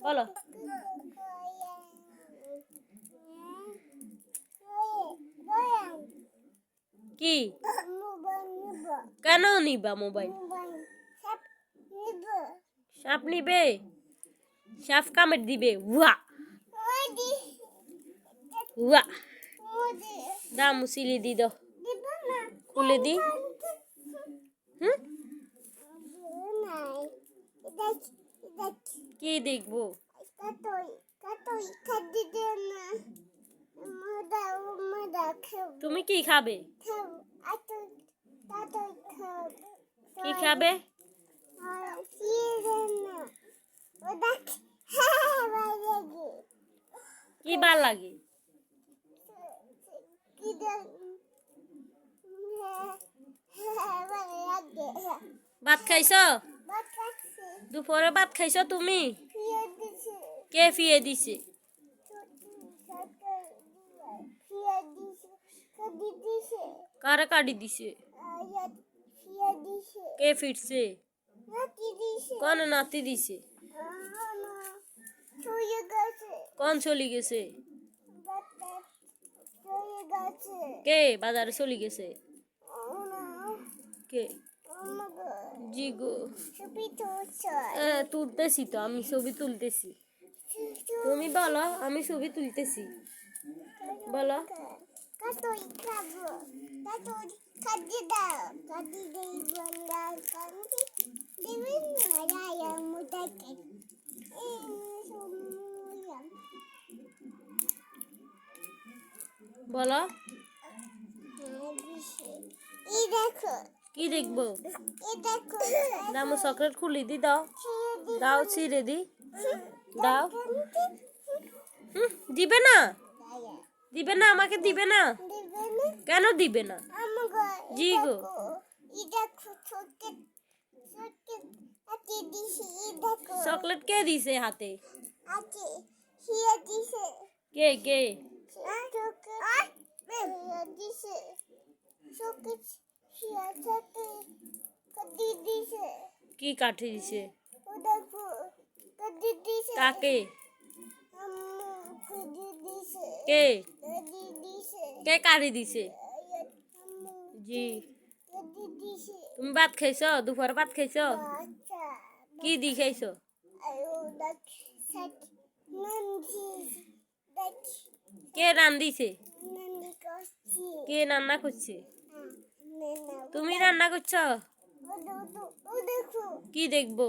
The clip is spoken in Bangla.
বলো কি কেন নিবা মোবাইল? সাপ নিবে? সাপ কামড় দিবে? উয়া উয়া দাও মুসিলি দি দাও, খুলে দি। হুম কি দেখবো? তুমি কি খাবে? কি খাবে? কি ভাল লাগে? ভাত খাইছো? দুপুরে ভাত খাইছো তুমি? কে ফিয়ে দিছে? কারা কাটি দিছে? কে ফিরছে? কোন নাতি দিছে? কোন চলি গেছে? কে বাজারে চলি গেছে? কে? জি গো তুলতেছি তো, আমি ছবি তুলতেছি। তুমি বলো, আমি ছবি তুলতেছি। বলো বলো কি দেখবো? দাও চকলেট খুলি দি, দাও দাও ছিঁড়ে দি, দাও। দিবে না? দিবে না? আমাকে দিবে না? কেন দিবে না? জি গো চকলেট কে দিছে হাতে? কে কে? কি কাঠি দিছে? কাকে? কে কে কাটি দিছে? জি তুমি ভাত খাইছো? দুপুরে ভাত খাইছো? কি দি খাইছো? কে রান্দিছে? কে রান্না করছে? তুমি রান্না করছো? কি দেখবো?